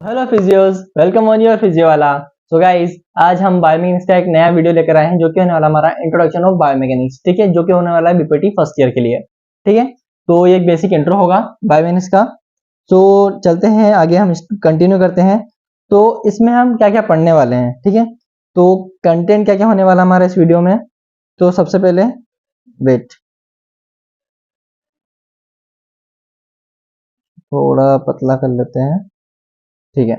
Hello physios, welcome on your physio Wala. So guys, आज हम biomechanics का एक नया वीडियो लेकर आए हैं जो कि होने वाला हमारा इंट्रोडक्शन ऑफ बायोमैकेनिक्स। ठीक है, जो कि होने वाला है बीपीटी फर्स्ट ईयर के लिए। ठीक है, तो ये एक बेसिक इंट्रो होगा बायोमैकेनिक्स का। तो चलते हैं आगे, हम कंटिन्यू करते हैं। तो इसमें हम क्या क्या पढ़ने वाले हैं, ठीक है। तो कंटेंट क्या क्या होने वाला हमारा इस वीडियो में। तो सबसे पहले वेट, थोड़ा पतला कर लेते हैं। ठीक है,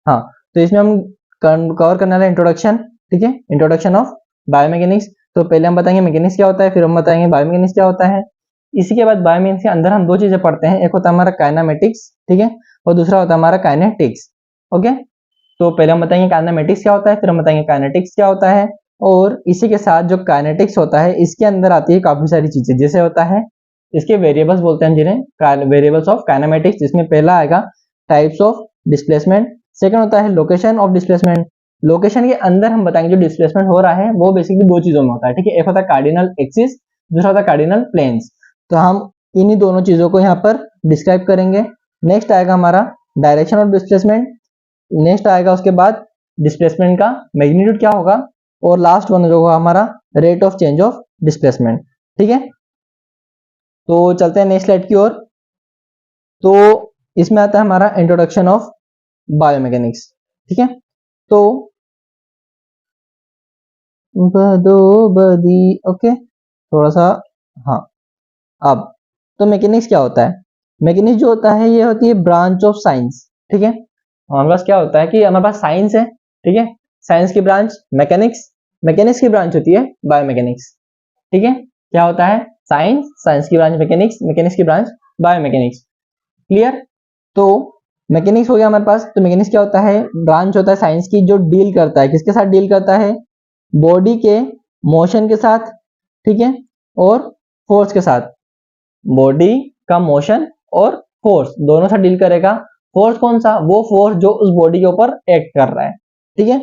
हाँ। तो इसमें हम कवर करने वाले इंट्रोडक्शन। ठीक है, इंट्रोडक्शन ऑफ बायोमैकेनिक्स। तो पहले हम बताएंगे मैकेनिक्स क्या होता है, फिर हम बताएंगे बायोमैकेनिक्स क्या होता है। इसी के बाद बायोमैकेनिक्स के अंदर हम दो चीजें पढ़ते हैं, एक होता है हमारा काइनेमेटिक्स, ठीक है, और दूसरा होता है हमारा काइनेटिक्स। ओके, तो पहले हम बताएंगे काइनेमेटिक्स क्या होता है, फिर हम बताएंगे काइनेटिक्स क्या होता है। और इसी के साथ जो काइनेटिक्स होता है इसके अंदर आती है काफी सारी चीजें, जैसे होता है इसके वेरिएबल्स बोलते हैं जिन्हें वेरिएबल्स ऑफ काइनेमेटिक्स, जिसमें पहला आएगा टाइप्स ऑफ डिस्प्लेसमेंट, सेकंड होता है लोकेशन ऑफ डिस्प्लेसमेंट। लोकेशन के अंदर हम बताएंगे जो डिस्प्लेसमेंट हो रहा है वो बेसिकली दो चीजों में होता है, ठीक है। एक होता है कार्डिनल एक्सिस, दूसरा होता है कार्डिनल प्लेन्स। तो हम इन्हीं दोनों चीजों को यहाँ पर डिस्क्राइब करेंगे। नेक्स्ट आएगा हमारा डायरेक्शन ऑफ डिस्प्लेसमेंट। नेक्स्ट आएगा उसके बाद डिस्प्लेसमेंट का मैग्नीट्यूड क्या होगा, और लास्ट वन जो होगा हमारा rate of change of displacement. ठीक है, तो चलते हैं नेक्स्ट स्लाइड की ओर। तो इसमें आता है हमारा इंट्रोडक्शन ऑफ बायोमैकेनिक्स। ठीक है, तो बदो बदी, ओके, थोड़ा सा, हाँ। अब तो मैकेनिक्स क्या होता है। मैकेनिक्स जो होता है ये होती है ब्रांच ऑफ साइंस। ठीक है, हमारे पास क्या होता है कि हमारे पास साइंस है, ठीक है। साइंस की ब्रांच मैकेनिक्स, मैकेनिक्स की ब्रांच होती है बायोमैकेनिक्स। ठीक है, क्या होता है साइंस, साइंस की ब्रांच मैकेनिक्स, मैकेनिक्स की ब्रांच बायोमैकेनिक्स। क्लियर। तो मैकेनिक्स हो गया हमारे पास। तो मैकेनिक्स क्या होता है, ब्रांच होता है साइंस की जो डील करता है, किसके साथ डील करता है, बॉडी के मोशन के साथ, ठीक है, और फोर्स के साथ। बॉडी का मोशन और फोर्स दोनों से डील करेगा। फोर्स कौन सा, वो फोर्स जो उस बॉडी के ऊपर एक्ट कर रहा है, ठीक है।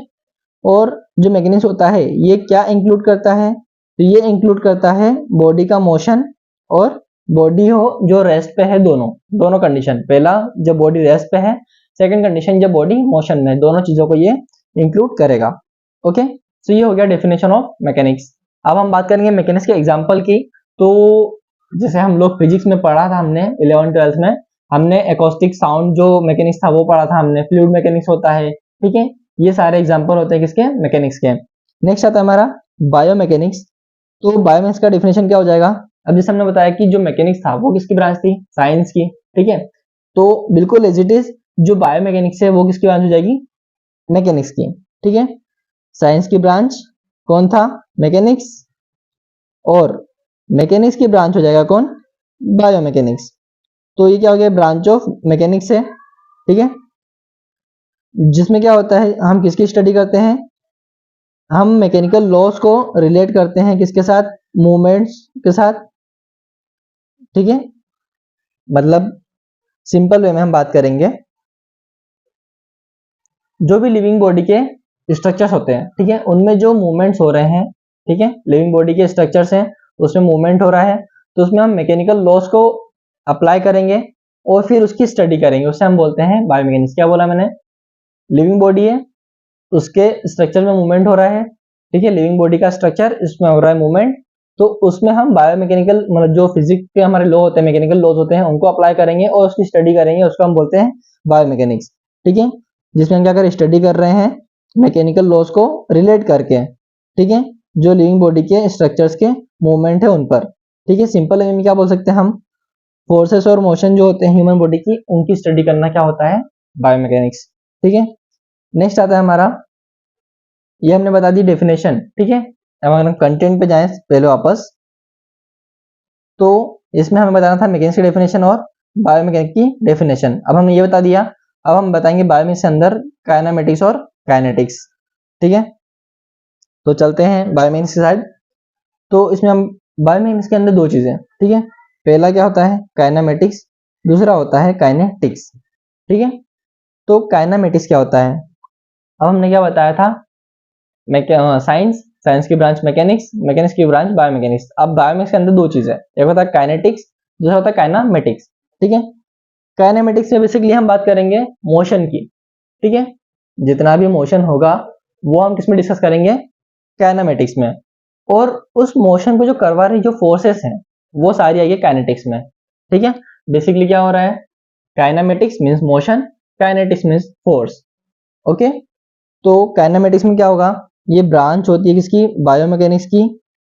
और जो मैकेनिक्स होता है ये क्या इंक्लूड करता है, तो ये इंक्लूड करता है बॉडी का मोशन और बॉडी हो जो रेस्ट पे है, दोनों दोनों कंडीशन। पहला जब बॉडी रेस्ट पे है, सेकंड कंडीशन जब बॉडी मोशन में, दोनों चीजों को ये इंक्लूड करेगा। ओके, तो ये हो गया डेफिनेशन ऑफ मैकेनिक्स। अब हम बात करेंगे मैकेनिक्स के एग्जांपल की। तो जैसे हम लोग फिजिक्स में पढ़ा था, हमने 11th-12th में हमने एकॉस्टिक साउंड जो मैकेनिक्स था वो पढ़ा था हमने, फ्लूइड मैकेनिक्स होता है, ठीक है। ये सारे एग्जांपल होते हैं किसके, मैकेनिक्स के। नेक्स्ट आता है हमारा बायोमैकेनिक्स। तो बायोमैकेनिक्स का डिफिनेशन क्या हो जाएगा। अब जैसे हमने बताया कि जो मैकेनिक्स था वो किसकी ब्रांच थी, साइंस की, ठीक है। तो बिल्कुल एज इट इज जो बायोमैकेनिक्स है वो किसकी ब्रांच हो जाएगी, मैकेनिक्स की, ठीक है। साइंस की ब्रांच कौन था, मैकेनिक्स, और मैकेनिक्स की ब्रांच हो जाएगा कौन, बायोमैकेनिक्स। तो ये क्या हो गया, ब्रांच ऑफ मैकेनिक्स है, ठीक है। जिसमें क्या होता है, हम किसकी स्टडी करते हैं, हम मैकेनिकल लॉस को रिलेट करते हैं किसके साथ, मूवमेंट्स के साथ, ठीक है। मतलब सिंपल वे में हम बात करेंगे, जो भी लिविंग बॉडी के स्ट्रक्चर्स होते हैं, ठीक है, उनमें जो मूवमेंट्स हो रहे हैं, ठीक है, लिविंग बॉडी के स्ट्रक्चर्स हैं उसमें मूवमेंट हो रहा है, तो उसमें हम मैकेनिकल लॉस को अप्लाई करेंगे और फिर उसकी स्टडी करेंगे, उससे हम बोलते हैं बायोमैकेनिक्स। क्या बोला मैंने, लिविंग बॉडी है, उसके स्ट्रक्चर में मूवमेंट हो रहा है, ठीक है, लिविंग बॉडी का स्ट्रक्चर, इसमें हो रहा है मूवमेंट, तो उसमें हम बायोमैकेनिकल मतलब जो फिजिक्स के हमारे लॉ होते हैं, मैकेनिकल लॉज होते हैं, उनको अप्लाई करेंगे और उसकी स्टडी करेंगे, उसको हम बोलते हैं बायोमैकेनिक्स, ठीक है। जिसमें हम क्या कर स्टडी कर रहे हैं मैकेनिकल लॉज को रिलेट करके, ठीक है, जो लिविंग बॉडी के स्ट्रक्चर्स के मूवमेंट है उन पर, ठीक है। सिंपल में क्या बोल सकते हैं हम, फोर्सेस और मोशन जो होते हैं ह्यूमन बॉडी की, उनकी स्टडी करना क्या होता है, बायोमैकेनिक्स, ठीक है। नेक्स्ट आता है हमारा, ये हमने बता दी डेफिनेशन, ठीक है। अब अगर हम कंटेंट पे जाएं पहले वापस, तो इसमें हमें बताना था मैकेनिक्स की डेफिनेशन और बायोमैकेनिक्स की डेफिनेशन। अब हमने ये बता दिया, अब हम बताएंगे बायोमैकेनिक्स के अंदर काइनेमेटिक्स और काइनेटिक्स, ठीक है। तो चलते हैं बायोमैकेनिक्स की साइड। तो इसमें हम बायोमैकेनिक्स के अंदर दो चीजें, ठीक है। पहला क्या होता है, काइनेमेटिक्स, दूसरा होता है काइनेटिक्स, ठीक है। तो काइनेमेटिक्स क्या होता है, अब हमने क्या बताया था, साइंस, साइंस की ब्रांच मैकेनिक्स, मैकेनिक्स की ब्रांच बायोमैकेनिक्स। अब बायोमैकेनिक्स के अंदर दो चीजें, एक होता है काइनेटिक्स, दूसरा होता है काइनामेटिक्स, ठीक है। काइनेमेटिक्स में बेसिकली हम बात करेंगे मोशन की, ठीक है। जितना भी मोशन होगा वो हम किस में डिस्कस करेंगे, काइनेमेटिक्स में। और उस मोशन को जो करवा रही जो फोर्सेस हैं वो सारी आएगी काइनेटिक्स में, ठीक है। बेसिकली क्या हो रहा है, kinematics means motion, kinetics means force, okay. तो काइनेमेटिक्स में क्या होगा, ये ब्रांच होती है किसकी, बायोमैकेनिक्स की,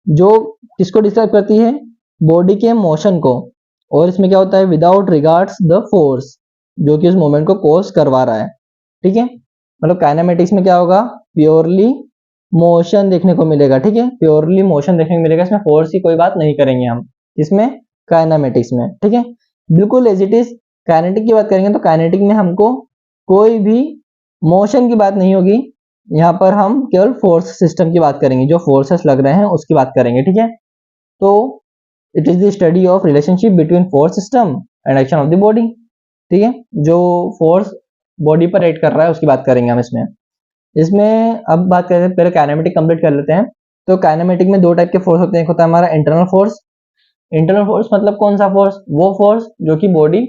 जो किसको डिस्क्राइब करती है, बॉडी के मोशन को। और इसमें क्या होता है, विदाउट रिगार्ड्स द फोर्स, जो कि उस मोमेंट को कॉज करवा रहा है, ठीक है। मतलब काइनेमेटिक्स में क्या होगा, प्योरली मोशन देखने को मिलेगा, ठीक है, प्योरली मोशन देखने को मिलेगा, इसमें फोर्स की कोई बात नहीं करेंगे हम, इसमें काइनेमेटिक्स में, ठीक है। बिल्कुल एज इट इज काइनेटिक की बात करेंगे तो काइनेटिक में हमको कोई भी मोशन की बात नहीं होगी, यहाँ पर हम केवल फोर्स सिस्टम की बात करेंगे, जो फोर्सेस लग रहे हैं उसकी बात करेंगे, ठीक है। तो it is the study of relationship between force system and action of the body, ठीक है। जो फोर्स बॉडी पर एक्ट कर रहा है उसकी बात करेंगे हम इसमें। इसमें अब बात करें, पहले काइनेमेटिक कंप्लीट कर लेते हैं। तो काइनेमेटिक में दो टाइप के फोर्स होते हैं, एक होता है हमारा इंटरनल फोर्स। इंटरनल फोर्स मतलब कौन सा फोर्स, वो फोर्स जो कि बॉडी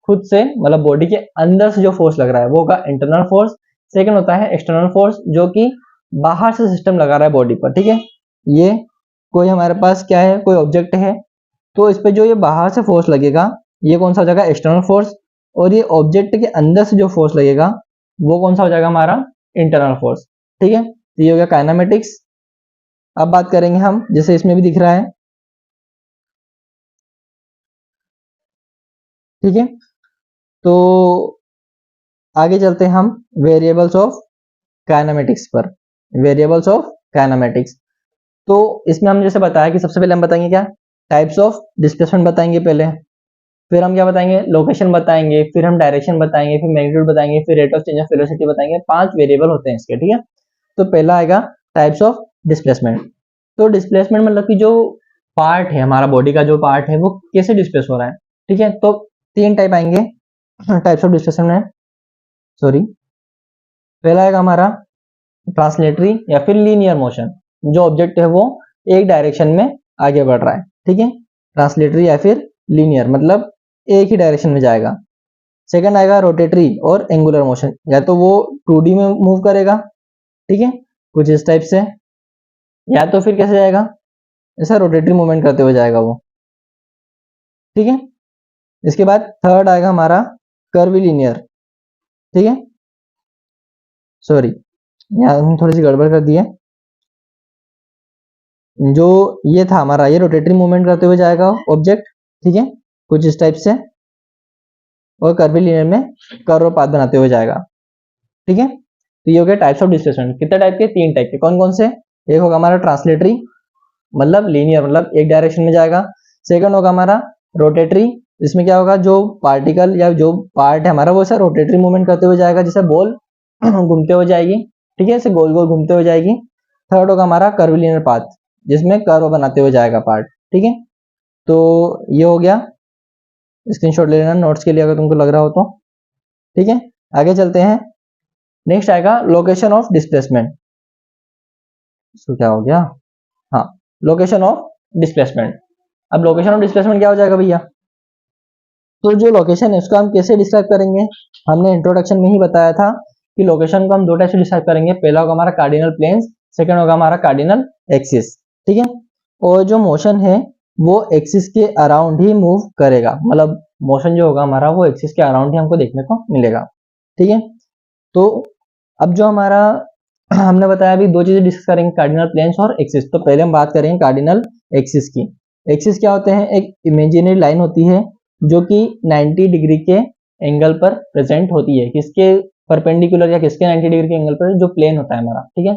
खुद से, मतलब बॉडी के अंदर से जो फोर्स लग रहा है वो होगा इंटरनल फोर्स। सेकंड होता है एक्सटर्नल फोर्स, जो कि बाहर से सिस्टम लगा रहा है बॉडी पर, ठीक है। ये कोई हमारे पास क्या है, कोई ऑब्जेक्ट है, तो इस पे जो ये बाहर से फोर्स लगेगा ये कौन सा हो जाएगा, एक्सटर्नल फोर्स। और ये ऑब्जेक्ट के अंदर से जो फोर्स लगेगा वो कौन सा हो जाएगा, हमारा इंटरनल फोर्स, ठीक है। तो ये हो गया काइनेमेटिक्स। अब बात करेंगे हम, जैसे इसमें भी दिख रहा है, ठीक है। तो आगे चलते हैं हम वेरिएबल्स ऑफ काइनेमेटिक्स पर, वेरिएबल्स ऑफ काइनेमेटिक्स। तो इसमें हम जैसे बताया कि सबसे पहले हम बताएंगे क्या, टाइप्स ऑफ डिस्प्लेसमेंट बताएंगे पहले, फिर हम क्या बताएंगे, लोकेशन बताएंगे, फिर हम डायरेक्शन बताएंगे, फिर मैग्नीट्यूड बताएंगे, फिर rate of change of velocity बताएंगे। 5 वेरिएबल होते हैं इसके, ठीक है। तो पहला आएगा टाइप्स ऑफ डिस्प्लेसमेंट। तो डिस्प्लेसमेंट मतलब कि जो पार्ट है हमारा बॉडी का, जो पार्ट है वो कैसे डिस्प्लेस हो रहा है, ठीक है। तो 3 टाइप आएंगे टाइप्स ऑफ डिस्प्लेसमेंट में, सॉरी। पहला आएगा हमारा ट्रांसलेटरी या फिर लीनियर मोशन, जो ऑब्जेक्ट है वो एक डायरेक्शन में आगे बढ़ रहा है, ठीक है। ट्रांसलेटरी या फिर लीनियर मतलब एक ही डायरेक्शन में जाएगा। सेकंड आएगा रोटेटरी और एंगुलर मोशन, या तो वो 2D में मूव करेगा, ठीक है, कुछ इस टाइप से, या तो फिर कैसे जाएगा, ऐसा रोटेटरी मूवमेंट करते हुए जाएगा वो, ठीक है। इसके बाद थर्ड आएगा हमारा कर्वीलिनियर, ठीक है, सॉरी यहाँ हम थोड़ी सी गड़बड़ कर दी है। जो ये था हमारा, ये रोटेटरी मूवमेंट करते हुए जाएगा ऑब्जेक्ट, ठीक है, कुछ इस टाइप से, और कर्वीलिनियर में कर्व पाथ बनाते हुए जाएगा, ठीक है। तो ये हो गया टाइप्स ऑफ डिस्प्लेसमेंट। कितने टाइप के, 3 टाइप के। कौन कौन से, एक होगा हमारा ट्रांसलेटरी मतलब लीनियर, मतलब एक डायरेक्शन में जाएगा। सेकंड होगा हमारा रोटेटरी, इसमें क्या होगा, जो पार्टिकल या जो पार्ट है हमारा वो ऐसा रोटेटरी मूवमेंट करते हुए जाएगा, जैसे बॉल घूमते हुए जाएगी, ठीक है, ऐसे गोल गोल घूमते हुए जाएगी। थर्ड होगा हमारा कर्वीलिनियर पाथ, जिसमें कर्व बनाते हुए जाएगा पार्ट, ठीक है। तो ये हो गया, स्क्रीनशॉट ले लेना नोट्स के लिए अगर तुमको लग रहा हो तो, ठीक है। आगे चलते हैं, नेक्स्ट आएगा लोकेशन ऑफ डिस्प्लेसमेंट। इसको क्या हो गया, हाँ, लोकेशन ऑफ डिस्प्लेसमेंट। अब लोकेशन ऑफ डिस्प्लेसमेंट क्या हो जाएगा भैया, तो जो लोकेशन है उसको हम कैसे डिस्क्राइब करेंगे, हमने इंट्रोडक्शन में ही बताया था कि लोकेशन को हम 2 टाइप से डिस्क्राइब करेंगे। पहला होगा हमारा कार्डिनल प्लेन्स, सेकंड होगा हमारा कार्डिनल एक्सिस, ठीक है। और जो मोशन है वो एक्सिस के अराउंड ही मूव करेगा, मतलब मोशन जो होगा हमारा वो एक्सिस के अराउंड ही हमको देखने को मिलेगा, ठीक है। तो अब जो हमारा हमने बताया अभी 2 चीजें डिस्कस करेंगे, कार्डिनल प्लेन्स और एक्सिस। तो पहले हम बात करेंगे कार्डिनल एक्सिस की। एक्सिस क्या होते हैं, एक इमेजिनरी लाइन होती है जो कि 90 डिग्री के एंगल पर प्रेजेंट होती है, किसके परपेंडिकुलर या किसके 90 डिग्री के एंगल पर, जो प्लेन होता है हमारा, ठीक है,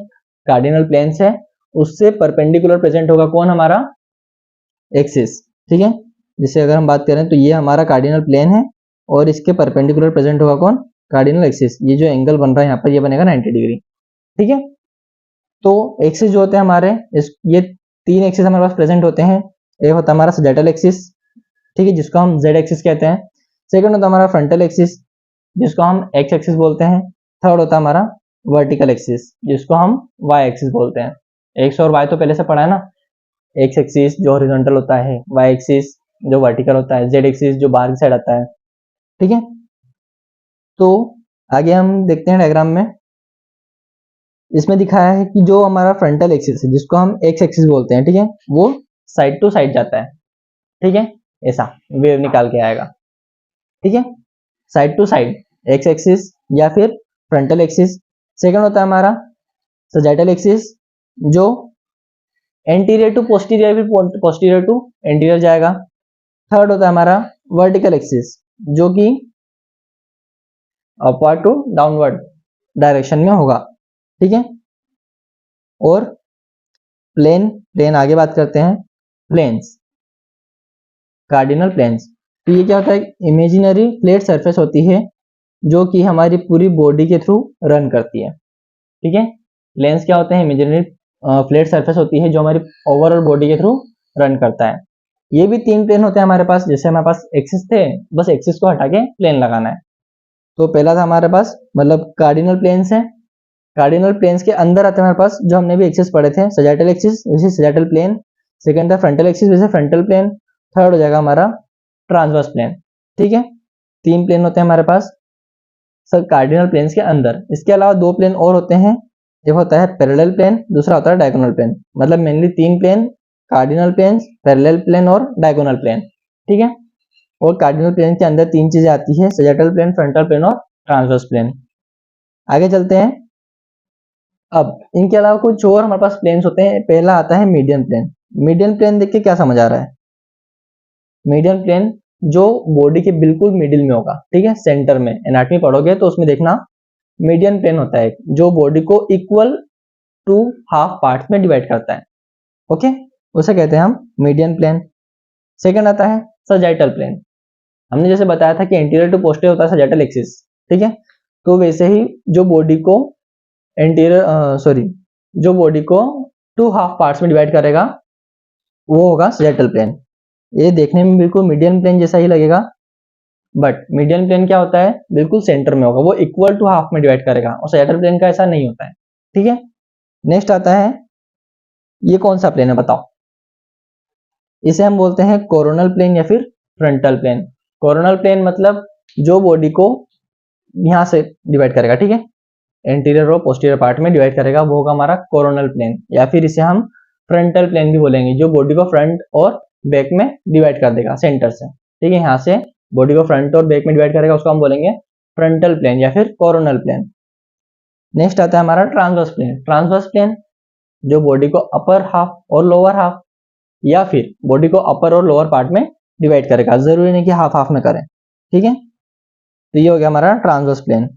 कार्डिनल प्लेन से उससे परपेंडिकुलर प्रेजेंट होगा कौन, हमारा एक्सिस, ठीक है। जैसे अगर हम बात करें तो ये हमारा कार्डिनल प्लेन है और इसके परपेंडिकुलर प्रेजेंट होगा कौन, कार्डिनल एक्सिस। ये जो एंगल बन रहा है यहाँ पर ये बनेगा 90 डिग्री, ठीक है। तो एक्सिस जो होते हैं हमारे, ये 3 एक्सिस हमारे पास प्रेजेंट होते हैं। एक होता है हमारा सजेटल एक्सिस, ठीक है, जिसको हम जेड एक्सिस कहते हैं। सेकंड होता है हमारा फ्रंटल एक्सिस, जिसको हम एक्स एक्सिस बोलते हैं। थर्ड होता है हमारा वर्टिकल एक्सिस, जिसको हम वाई एक्सिस बोलते हैं। एक्स और वाई तो पहले से पढ़ा है ना, एक्स एक्सिस जो हॉरिजॉन्टल होता है, वाई एक्सिस जो वर्टिकल होता है, जेड एक्सिस जो बाहर की साइड आता है, ठीक है। तो आगे हम देखते हैं डायग्राम में। इसमें दिखाया है कि जो हमारा फ्रंटल एक्सिस है, जिसको हम एक्स एक्सिस बोलते हैं, ठीक है, वो साइड टू साइड जाता है, ठीक है, ऐसा वेव निकाल के आएगा, ठीक है, side to side x axis या फिर फ्रंटल एक्सिस। सेकंड होता है हमारा सजाइटल एक्सिस, जो एंटीरियर टू पोस्टीरियर, फिर पोस्टीरियर टू एंटीरियर जाएगा। थर्ड होता है हमारा वर्टिकल एक्सिस, जो कि अपवर्ड टू डाउनवर्ड डायरेक्शन में होगा, ठीक है। और प्लेन आगे बात करते हैं। प्लेन्स, कार्डिनल प्लेन्स, तो ये क्या होता है, इमेजिनरी फ्लैट सरफेस होती है जो कि हमारी पूरी बॉडी के थ्रू रन करती है, ठीक है। प्लेन्स क्या होते हैं, इमेजिनरी फ्लैट सरफेस होती है जो हमारी ओवरऑल बॉडी के थ्रू रन करता है। ये भी 3 प्लेन होते हैं हमारे पास, जैसे हमारे पास एक्सिस थे, बस एक्सिस को हटा के प्लेन लगाना है। तो पहला था हमारे पास मतलब कार्डिनल प्लेन्स है। कार्डिनल प्लेन्स के अंदर आते हैं हमारे पास जो हमने भी एक्सिस पढ़े थे, सजाइटल एक्सिस वैसे सजाइटल प्लेन। सेकंड था फ्रंटल एक्सिस वैसे फ्रंटल प्लेन। थर्ड हो जाएगा हमारा ट्रांसवर्स प्लेन, ठीक है। 3 प्लेन होते हैं हमारे पास सब कार्डिनल प्लेन्स के अंदर। इसके अलावा 2 प्लेन और होते हैं, एक होता है पैरेलल प्लेन, दूसरा होता है डायगोनल प्लेन। मतलब mainly 3 plane, cardinal plane, parallel plane और डायगोनल प्लेन, ठीक है। और कार्डिनल प्लेन के अंदर 3 चीजें आती है, सजाइटल प्लेन, फ्रंटल प्लेन और ट्रांसवर्स प्लेन। आगे चलते हैं। अब इनके अलावा कुछ और हमारे पास प्लेन्स होते हैं। पहला आता है मीडियन प्लेन। मीडियन प्लेन देख के क्या समझ आ रहा है, मीडियन प्लेन जो बॉडी के बिल्कुल मिडिल में होगा, ठीक है, सेंटर में। एनाटॉमी पढ़ोगे तो उसमें देखना मीडियन प्लेन होता है जो बॉडी को इक्वल टू हाफ पार्ट्स में डिवाइड करता है, ओके, उसे कहते हैं हम मीडियन प्लेन। सेकंड आता है सजाइटल प्लेन। हमने जैसे बताया था कि एंटीरियर टू पोस्टीरियर होता है सजाइटल एक्सिस, ठीक है। तो वैसे ही जो बॉडी को जो बॉडी को 2 हाफ पार्ट्स में डिवाइड करेगा वो होगा सजाइटल प्लेन। ये देखने में बिल्कुल मीडियन प्लेन जैसा ही लगेगा, बट मीडियन प्लेन क्या होता है, बिल्कुल सेंटर में होगा, वो इक्वल टू हाफ में डिवाइड करेगा, और सजाइटल प्लेन का ऐसा नहीं होता है, ठीक है। नेक्स्ट आता है, ये कौन सा प्लेन है बताओ, इसे हम बोलते हैं कोरोनल प्लेन या फिर फ्रंटल प्लेन। कोरोनल प्लेन मतलब जो बॉडी को यहां से डिवाइड करेगा, ठीक है, एंटीरियर और पोस्टीरियर पार्ट में डिवाइड करेगा, वो होगा हमारा कोरोनल प्लेन, या फिर इसे हम फ्रंटल प्लेन भी बोलेंगे, जो बॉडी को फ्रंट और बैक में डिवाइड कर देगा सेंटर से, ठीक है, यहाँ से बॉडी को फ्रंट और बैक में डिवाइड करेगा, उसको हम बोलेंगे फ्रंटल प्लेन या फिर कोरोनल प्लेन। नेक्स्ट आता है हमारा ट्रांसवर्स प्लेन। ट्रांसवर्स प्लेन जो बॉडी को अपर हाफ और लोअर हाफ या फिर बॉडी को अपर और लोअर पार्ट में डिवाइड करेगा, जरूरी नहीं कि हाफ हाफ में करें, ठीक है। तो ये हो गया हमारा ट्रांसवर्स प्लेन।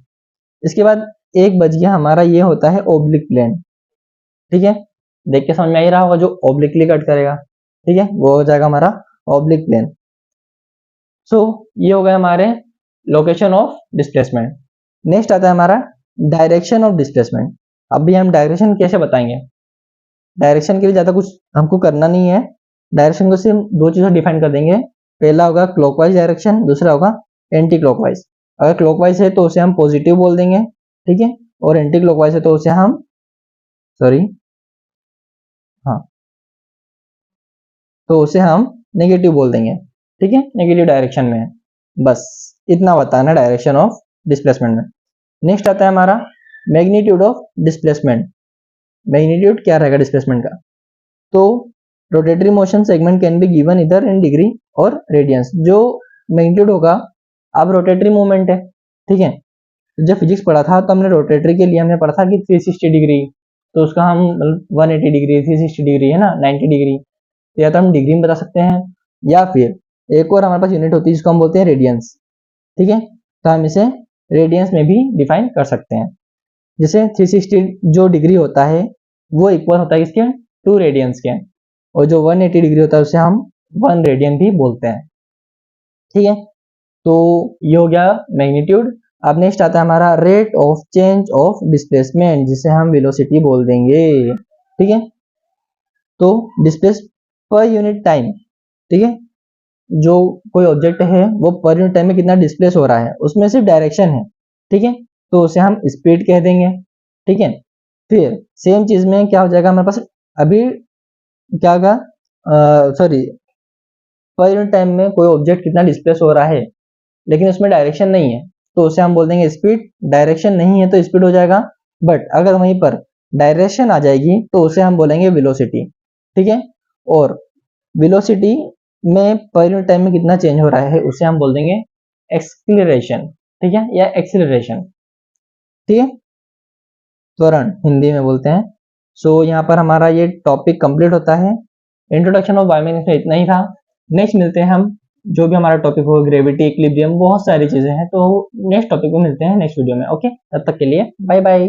इसके बाद एक बच गया हमारा, ये होता है ओब्लिक प्लेन, ठीक है, देख के समझ में आ ही रहा होगा, जो ओब्लिकली कट करेगा, ठीक है, वो हो जाएगा हमारा ओब्लिक प्लेन। सो ये हो गया हमारे लोकेशन ऑफ डिस्प्लेसमेंट। नेक्स्ट आता है हमारा डायरेक्शन ऑफ डिस्प्लेसमेंट। अभी हम डायरेक्शन कैसे बताएंगे, डायरेक्शन के लिए ज्यादा कुछ हमको करना नहीं है, डायरेक्शन को सिर्फ 2 चीजों डिफाइन कर देंगे। पहला होगा क्लॉकवाइज डायरेक्शन, दूसरा होगा एंटी क्लॉकवाइज। अगर क्लॉकवाइज है तो उसे हम पॉजिटिव बोल देंगे, ठीक है, और एंटी क्लॉकवाइज है तो उसे हम हाँ, तो उसे हम नेगेटिव बोल देंगे, ठीक है, नेगेटिव डायरेक्शन में है। बस इतना बताना डायरेक्शन ऑफ डिस्प्लेसमेंट में। नेक्स्ट आता है हमारा मैग्नीट्यूड ऑफ डिस्प्लेसमेंट। मैग्नीट्यूड क्या रहेगा डिस्प्लेसमेंट का, तो rotatory motion segment can be given इधर इन डिग्री और रेडियंस। जो मैग्नीट्यूड होगा, अब रोटेटरी मूवमेंट है, ठीक है, जब फिजिक्स पढ़ा था तो हमने रोटेटरी के लिए हमने पढ़ा था कि 360 डिग्री, तो उसका हम 180 डिग्री, 360 डिग्री है ना, 90 डिग्री, या तो हम डिग्री में बता सकते हैं, या फिर एक और हमारे पास यूनिट होती है जिसको हम बोलते हैं रेडियंस, ठीक है, तो हम इसे रेडियंस में भी डिफाइन कर सकते हैं। जैसे 360 जो डिग्री होता है वो इक्वल होता है इसके 2 रेडियंस के, और जो 180 डिग्री होता है उसे हम 1 रेडियन भी बोलते हैं, ठीक है। तो ये हो गया मैग्नीट्यूड। अब नेक्स्ट आता है हमारा rate of change of displacement, जिसे हम वेलोसिटी बोल देंगे, ठीक है। तो डिस्प्लेस पर यूनिट टाइम, ठीक है, जो कोई ऑब्जेक्ट है वो पर यूनिट टाइम में कितना डिस्प्लेस हो रहा है, उसमें सिर्फ डायरेक्शन है, ठीक है, तो उसे हम स्पीड कह देंगे, ठीक है। फिर सेम चीज में क्या हो जाएगा हमारे पास, अभी क्या होगा, पर यूनिट टाइम में कोई ऑब्जेक्ट कितना डिस्प्लेस हो रहा है, लेकिन उसमें डायरेक्शन नहीं है, तो उसे हम बोल देंगे स्पीड। डायरेक्शन नहीं है तो स्पीड हो जाएगा, बट अगर वहीं पर डायरेक्शन आ जाएगी तो उसे हम बोलेंगे वेलोसिटी। ठीक है, और वेलोसिटी में पर यूनिट टाइम में कितना चेंज हो रहा है उसे हम बोल देंगे एक्सीलरेशन। ठीक है, या एक्सीलरेशन। ठीक है, त्वरण हिंदी में बोलते हैं। सो यहाँ पर हमारा ये टॉपिक कंप्लीट होता है। इंट्रोडक्शन ऑफ बायोमैकेनिक्स में इतना ही था। नेक्स्ट मिलते हैं हम, जो भी हमारा टॉपिक हो, ग्रेविटी, इक्विलिब्रियम, बहुत सारी चीजें हैं, तो नेक्स्ट टॉपिक में मिलते हैं नेक्स्ट वीडियो में। ओके, तब तक के लिए बाय बाय।